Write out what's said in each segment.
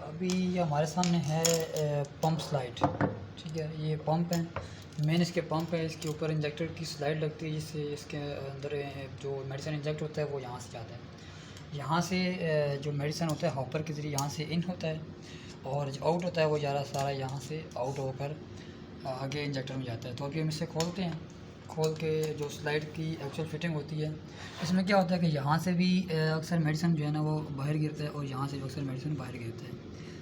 अभी ये हमारे सामने है पंप स्लाइड। ठीक है, ये पंप है, मेन इसके पंप है। इसके ऊपर इंजेक्टर की स्लाइड लगती है जिससे इसके अंदर जो मेडिसिन इंजेक्ट होता है वो यहाँ से जाता है। यहाँ से जो मेडिसिन होता है हॉपर के ज़रिए यहाँ से इन होता है और जो आउट होता है वो सारा यहाँ से आउट होकर आगे इंजेक्टर में जाता है। तो अभी हम इसे खोलते हैं। खोल के जो स्लाइड की एक्चुअल फिटिंग होती है, इसमें क्या होता है कि यहाँ से भी अक्सर मेडिसिन जो है ना वो बाहर गिरता है और यहाँ से भी अक्सर मेडिसिन बाहर गिरता है।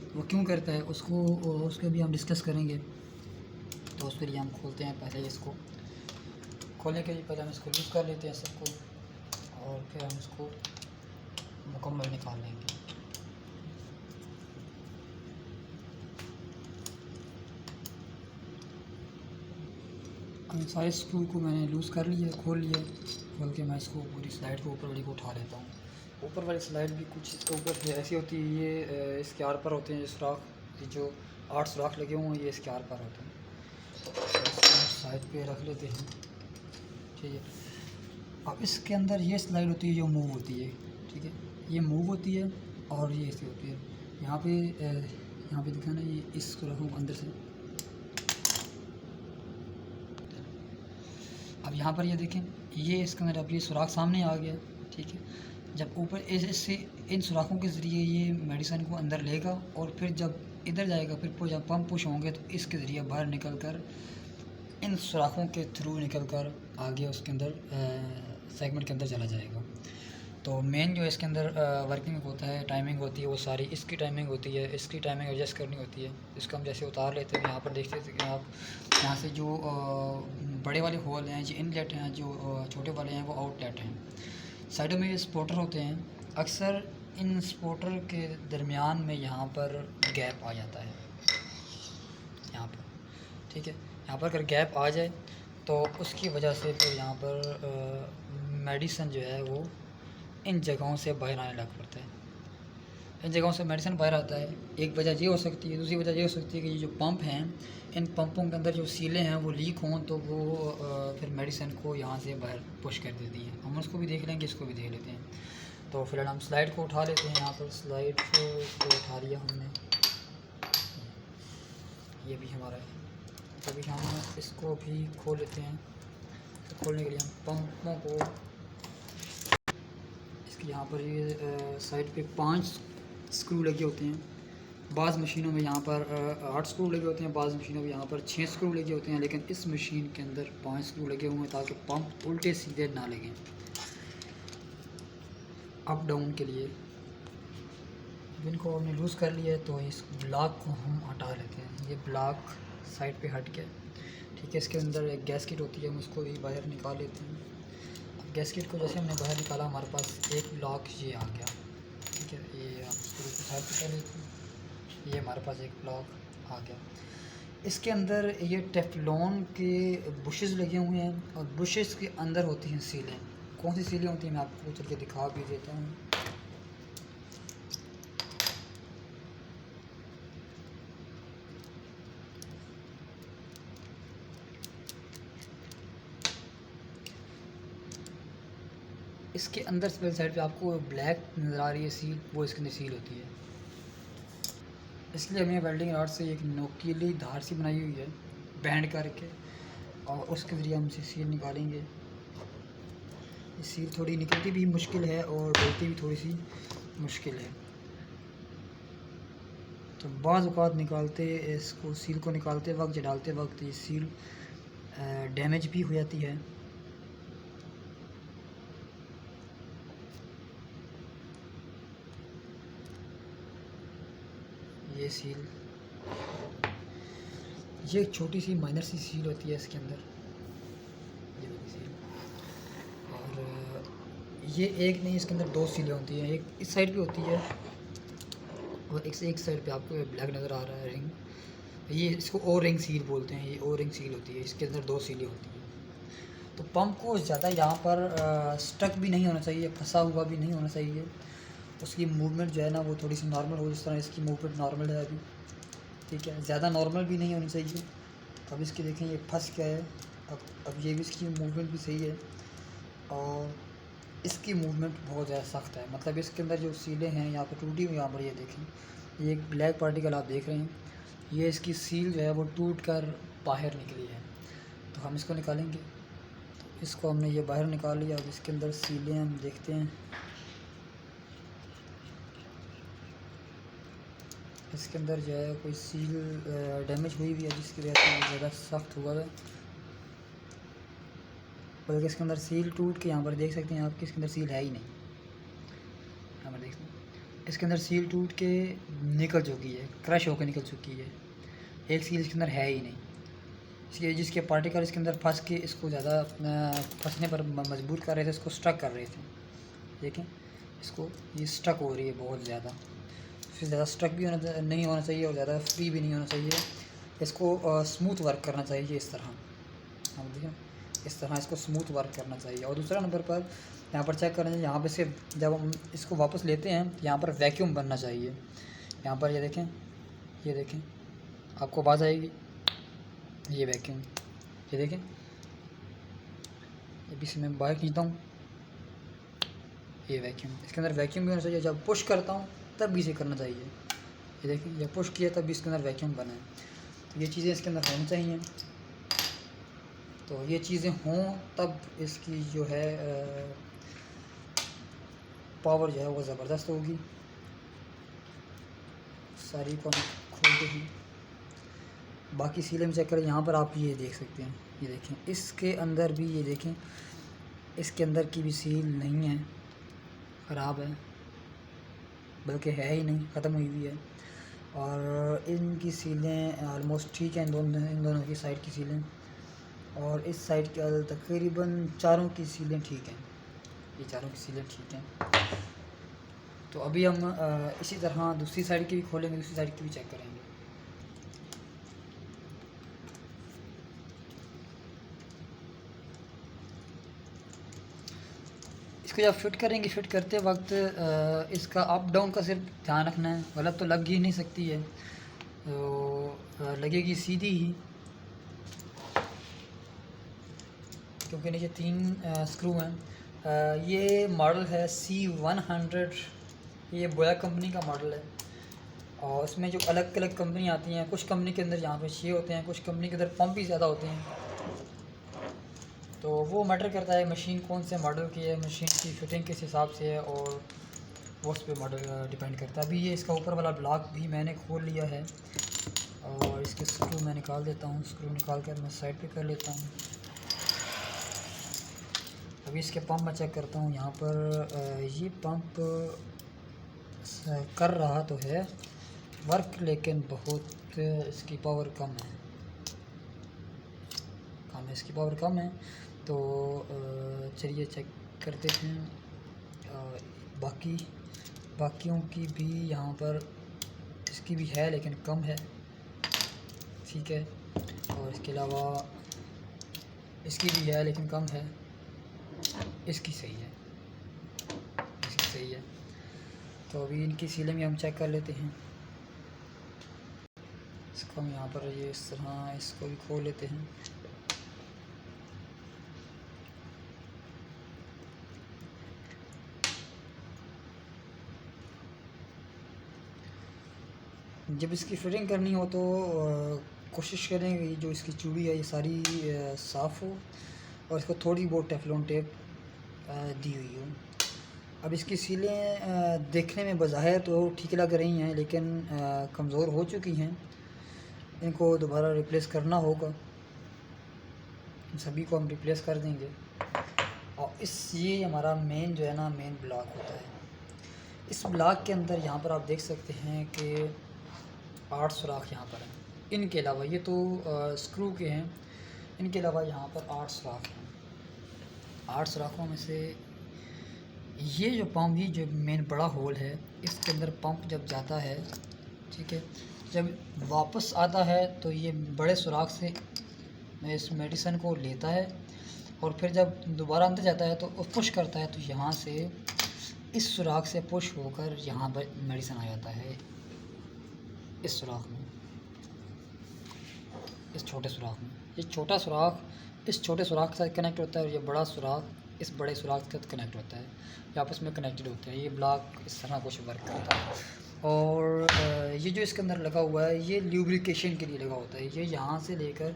तो वो क्यों करता है उसको भी हम डिस्कस करेंगे। तो उसके लिए हम खोलते हैं। पहले इसको खोलने के लिए पहले हम इसको लूज़ कर लेते हैं सबको और फिर हम इसको मुकम्मल निकाल लेंगे। सारे स्क्रू को मैंने लूज़ कर लिया, खोल लिया। खोल के मैं इसको पूरी स्लाइड को ऊपर वाली को उठा लेता हूँ। ऊपर वाली स्लाइड भी कुछ इसके ऊपर से ऐसी होती है, ये इसके आर पर होते हैं ये सुराख, ये जो 8 सुराख लगे हुए हैं ये इसके आर पर होते हैं। तो इसको हम साइड पे रख लेते हैं। ठीक है, अब इसके अंदर ये स्लाइड होती है जो मूव होती है। ठीक है, ये मूव होती है और ये ऐसी होती है। यहाँ पे दिखा ना, ये इसको रखूँ अंदर से। अब यहाँ पर ये देखें, ये इसके अंदर अब ये सुराख सामने आ गया। ठीक है, जब ऊपर इससे इन सुराखों के ज़रिए ये मेडिसिन को अंदर लेगा और फिर जब इधर जाएगा, फिर जब पंप पुश होंगे तो इसके ज़रिए बाहर निकल कर इन सुराखों के थ्रू निकल कर आगे उसके अंदर सेगमेंट के अंदर चला जाएगा। तो मेन जो इसके अंदर वर्किंग होता है, टाइमिंग होती है, वो सारी इसकी टाइमिंग होती है। इसकी टाइमिंग एडजस्ट करनी होती है। इसको हम जैसे उतार लेते हैं, यहाँ पर देखते हैं कि आप यहाँ से जो बड़े वाले होल हैं जो इनलेट हैं, जो छोटे वाले हैं वो आउटलेट हैं। साइडों में ये स्पोर्टर होते हैं। अक्सर इन स्पोर्टर के दरमियान में यहाँ पर गैप आ जाता है, यहाँ पर। ठीक है, यहाँ पर अगर गैप आ जाए तो उसकी वजह से फिर यहाँ पर मेडिसिन जो है वो इन जगहों से बाहर आने लग पड़ता है। इन जगहों से मेडिसिन बाहर आता है। एक वजह ये हो सकती है। दूसरी वजह ये हो सकती है कि ये जो पंप हैं, इन पंपों के अंदर जो सीलें हैं वो लीक हों तो वो फिर मेडिसिन को यहाँ से बाहर पुश कर देती हैं। हम उसको भी देख लेंगे, इसको भी देख लेते हैं। तो फिलहाल हम स्लाइड को उठा लेते हैं। यहाँ पर स्लाइड को उठा लिया हमने, ये भी हमारा है। अभी हम इसको भी खोल लेते हैं। तो खोलने के लिए हम पंपों को इसके यहाँ पर ये साइड पे 5 स्क्रू लगे होते हैं। बाज़ मशीनों में यहाँ पर 8 स्क्रू लगे होते हैं, बाज़ मशीनों में यहाँ पर 6 स्क्रू लगे होते हैं, लेकिन इस मशीन के अंदर 5 स्क्रू लगे हुए हैं ताकि पंप उल्टे सीधे ना लगें अप डाउन के लिए। इनको हमने लूज़ कर लिया है तो इस ब्लॉक को हम हटा लेते हैं। ये ब्लॉक साइड पे हट गया। ठीक है, इसके अंदर एक गैसकेट होती है, हम उसको भी बाहर निकाल लेते हैं। अब गैसकेट को जैसे हमने बाहर निकाला, हमारे पास एक ब्लॉक ये आ गया। ठीक है, ये हम इसको साइड पे कर लेते हैं। ये हमारे पास एक ब्लॉक आ गया। इसके अंदर ये टेफ्लॉन के बुशेस लगे हुए हैं और बुशेस के अंदर होती हैं सीलें। कौन सी सीलें होती हैं मैं आपको चल के दिखा भी देता हूँ। इसके अंदर से साइड पे आपको ब्लैक नज़र आ रही है सील, वो इसके अंदर सील होती है। इसलिए हमें वेल्डिंग रॉड से एक नोकीली धार सी बनाई हुई है बैंड करके, और उसके ज़रिए हम इसे सील निकालेंगे। ये सील थोड़ी निकलती भी मुश्किल है और डलती भी थोड़ी सी मुश्किल है। तो बाज़ औक़ात निकालते इसको सील को निकालते वक्त या डालते वक्त ये सील डैमेज भी हो जाती है। ये सील, ये एक छोटी सी माइनर सी सील होती है इसके अंदर, ये वाली सील। और ये एक नहीं, इसके अंदर 2 सीलें होती हैं। एक इस साइड पे होती है और एक साइड पे आपको ब्लैक नज़र आ रहा है रिंग, ये इसको ओ रिंग सील बोलते हैं। ये ओ रिंग सील होती है, इसके अंदर 2 सीलें होती हैं। तो पंप को ज़्यादा यहाँ पर स्टक भी नहीं होना चाहिए, फंसा हुआ भी नहीं होना चाहिए। उसकी मूवमेंट जो है ना वो थोड़ी सी नॉर्मल हो, जिस तरह इसकी मूवमेंट नॉर्मल है अभी। ठीक है, ज़्यादा नॉर्मल भी नहीं होनी चाहिए। अब इसकी देखें ये फंस गया है। अब ये भी इसकी मूवमेंट भी सही है और इसकी मूवमेंट बहुत ज़्यादा सख्त है। मतलब इसके अंदर जो सीलें हैं यहाँ पर टूटी हुई, यहाँ पर ये देखें ये एक ब्लैक पार्टिकल आप देख रहे हैं, ये इसकी सील जो है वो टूट कर बाहर निकली है। तो हम इसको निकालेंगे। तो इसको हमने ये बाहर निकाल लिया। अब इसके अंदर सीलें हम देखते हैं। इसके अंदर जो है कोई सील डैमेज हुई हुई है, जिसकी वजह से ज़्यादा सख्त हुआ है। बल्कि इसके अंदर सील टूट के यहाँ पर देख सकते हैं आप कि इसके अंदर सील है ही नहीं। यहाँ पर देख सकते हैं इसके अंदर सील टूट के निकल चुकी है, क्रश होकर निकल चुकी है। एक सील इसके अंदर है ही नहीं, इसके जिसके पार्टिकल इसके अंदर फंस के इसको ज़्यादा फंसने पर मजबूर कर रहे थे, इसको स्टक कर रहे थे। देखें इसको, ये स्टक हो रही है बहुत ज़्यादा। फिर ज़्यादा स्टक भी नहीं होना चाहिए और ज़्यादा फ्री भी नहीं होना चाहिए। इसको स्मूथ वर्क करना चाहिए इस तरह। हम देखें इस तरह इसको स्मूथ वर्क करना चाहिए। और दूसरा नंबर पर यहाँ पर चेक करना चाहिए, यहाँ पे से जब हम इसको वापस लेते हैं यहाँ पर वैक्यूम बनना चाहिए। यहाँ पर ये देखें आपको आवाज़ आएगी, ये वैक्यूम, ये देखें। अभी से मैं बाहर खींचता हूँ, ये वैक्यूम, इसके अंदर वैक्यूम भी होना चाहिए। जब पुश करता हूँ तब भी इसे करना चाहिए। ये देखिए, जब पुश किया तब भी इसके अंदर वैक्यूम बना है। तो ये चीज़ें इसके अंदर होनी चाहिए। तो ये चीज़ें हों तब इसकी जो है पावर जो है वो ज़बरदस्त होगी। सारी को खोलते ही बाकी सीले में चेक करें। यहाँ पर आप ये देख सकते हैं, ये देखें इसके अंदर भी, ये देखें इसके अंदर की भी सील नहीं है, ख़राब है, बल्कि है ही नहीं, ख़त्म हुई हुई है। और इनकी सीलें ऑलमोस्ट ठीक हैं, इन दोनों की साइड की सीलें। और इस साइड के तकरीबन चारों की सीलें ठीक हैं, ये चारों की सीलें ठीक हैं। तो अभी हम इसी तरह दूसरी साइड की भी खोलेंगे, दूसरी साइड की भी चेक करेंगे। इसको जब फिट करेंगे, फिट करते वक्त इसका अप डाउन का सिर्फ ध्यान रखना है, गलत तो लग ही नहीं सकती है, तो लगेगी सीधी ही, क्योंकि नीचे 3 स्क्रू हैं। ये मॉडल है C100, ये बोया कंपनी का मॉडल है। और इसमें जो अलग अलग कंपनी आती हैं, कुछ कंपनी के अंदर यहाँ पे 6 होते हैं, कुछ कंपनी के अंदर पंप भी ज़्यादा होते हैं। तो वो मैटर करता है मशीन कौन से मॉडल की है, मशीन की फिटिंग किस हिसाब से है, और वो उस पर मॉडल डिपेंड करता है। अभी ये इसका ऊपर वाला ब्लॉक भी मैंने खोल लिया है और इसके स्क्रू मैं निकाल देता हूँ। स्क्रू निकाल कर मैं साइड पे कर लेता हूँ। अभी इसके पंप मैं चेक करता हूँ। यहाँ पर ये पंप कर रहा तो है वर्क, लेकिन बहुत इसकी पावर कम है, इसकी पावर कम है। तो चलिए चेक करते हैं। बाकियों की भी यहाँ पर इसकी भी है, लेकिन कम है, ठीक है। और इसके अलावा इसकी भी है, लेकिन कम है। इसकी सही है, इसकी सही है। तो अभी इनकी सीलें भी हम चेक कर लेते हैं। इसको हम यहाँ पर ये इस तरह इसको भी खोल लेते हैं। जब इसकी फिटिंग करनी हो तो कोशिश करें जो इसकी चूड़ी है ये सारी साफ़ हो और इसको थोड़ी बहुत टेफलॉन टेप दी हुई हो। अब इसकी सीलें देखने में बज़ाहिर तो ठीक लग रही हैं, लेकिन कमज़ोर हो चुकी हैं। इनको दोबारा रिप्लेस करना होगा, इन सभी को हम रिप्लेस कर देंगे। और ये हमारा मेन जो है ना, मेन ब्लॉक होता है। इस ब्लॉक के अंदर यहाँ पर आप देख सकते हैं कि 8 सुराख यहाँ पर हैं। इनके अलावा ये तो स्क्रू के हैं, इनके अलावा यहाँ पर 8 सुराख हैं। 8 सुराखों में से ये जो पंप, ये जो मेन बड़ा होल है, इसके अंदर पंप जब जाता है, ठीक है, जब वापस आता है तो ये बड़े सुराख से इस मेडिसिन को लेता है और फिर जब दोबारा अंदर जाता है तो पुश करता है, तो यहाँ से इस सुराख से पुश होकर यहाँ पर मेडिसिन आ जाता है, इस सुराख में, इस छोटे सुराख में। ये छोटा सुराख इस छोटे सुराख के साथ कनेक्ट होता है और ये बड़ा सुराख इस बड़े सुराख के साथ कनेक्ट होता है, ये आपस में कनेक्टेड होते हैं। ये ब्लॉक इस तरह कुछ वर्क करता है। और ये जो इसके अंदर लगा हुआ है ये ल्यूब्रिकेशन के लिए लगा होता है। ये यहाँ से लेकर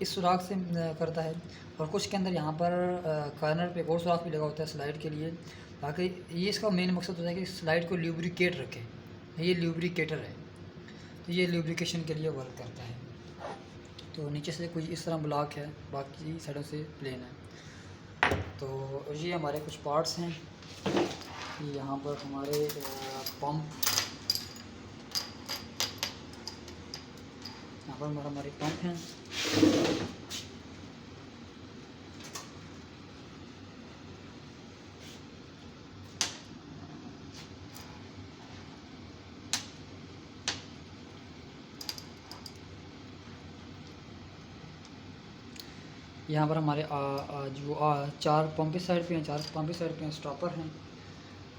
इस सुराख से करता है, और कुछ के अंदर यहाँ पर कॉर्नर पे एक और सुराख भी लगा होता है स्लाइड के लिए, ताकि ये इसका मेन मकसद होता है कि स्लाइड को ल्यूब्रिकेट रखे। ये ल्यूब्रिकेटर है, तो ये ल्यूब्रिकेशन के लिए वर्क करता है। तो नीचे से कुछ इस तरह ब्लॉक है, बाकी साइडों से प्लेन है। तो ये हमारे कुछ पार्ट्स हैं। यहाँ पर हमारे पंप, यहाँ पर हमारे पंप हैं। यहाँ पर हमारे चार पंप इस साइड पे हैं, चार पंप इस साइड पे हैं, स्टॉपर हैं।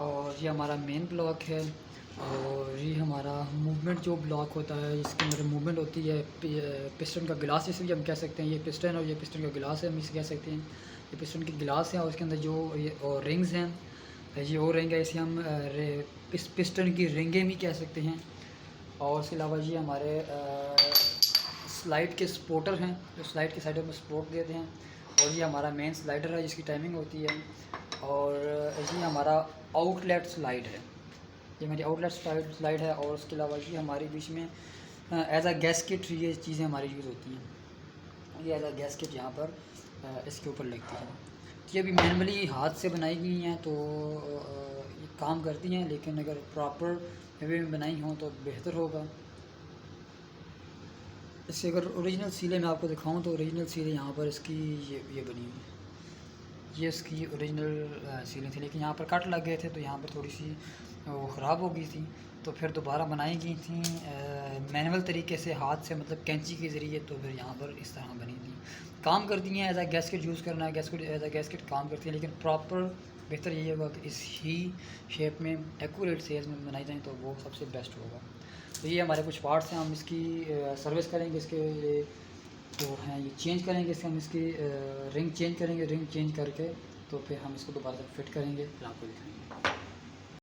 और ये हमारा मेन ब्लॉक है। और ये हमारा मूवमेंट जो ब्लॉक होता है, इसके अंदर मूवमेंट होती है। पिस्टन का गिलास जिसे भी हम कह सकते हैं, ये पिस्टन और ये पिस्टन का गिलास है, हम इसे कह सकते हैं। ये पिस्टन के गिलास है और इसके अंदर जो ये और रिंग्स हैं, ये और रिंग है, इसे हम पिस्टन की रिंगें भी कह सकते हैं। और इसके अलावा ये हमारे स्लाइड के सपोर्टर हैं, जो स्लाइड की साइडों में सपोर्ट देते हैं। और ये हमारा मेन स्लाइडर है जिसकी टाइमिंग होती है। और ये हमारा आउटलेट स्लाइड है, ये मेरी आउटलेट स्लाइड है। और उसके अलावा ये हमारे बीच में एज अ गैस्केट ये चीज़ें हमारी यूज़ होती हैं। ये एज अ गैस्केट यहाँ पर इसके ऊपर लगती है। ये भी मैनुअली हाथ से बनाई गई हैं, तो ये काम करती हैं, लेकिन अगर प्रॉपर वे में बनाई हों तो बेहतर होगा। इससे अगर ओरिजिनल सीले मैं आपको दिखाऊं तो ओरिजिनल सीले यहाँ पर इसकी ये बनी हुई है, ये इसकी ओरिजिनल सीलें थी, लेकिन यहाँ पर कट लग गए थे, तो यहाँ पर थोड़ी सी वो ख़राब हो गई थी, तो फिर दोबारा बनाई गई थी मैनुअल तरीके से, हाथ से, मतलब कैंची के ज़रिए। तो फिर यहाँ पर इस तरह बनी थी। काम करती हैं, एज आ गैस्केट यूज़ करना है, गैस्केट एज आ गैस्केट काम करती है, लेकिन प्रॉपर बेहतर यही होगा कि इस ही शेप में एक्यूरेट सेल्स में बनाई जाए, तो वो सबसे बेस्ट होगा। तो ये हमारे कुछ पार्ट्स हैं, हम इसकी सर्विस करेंगे, इसके जो हैं ये चेंज करेंगे, इसके हम इसकी रिंग चेंज करेंगे, रिंग चेंज करके तो फिर हम इसको दोबारा से फिट करेंगे, फिर आपको दिखाएंगे।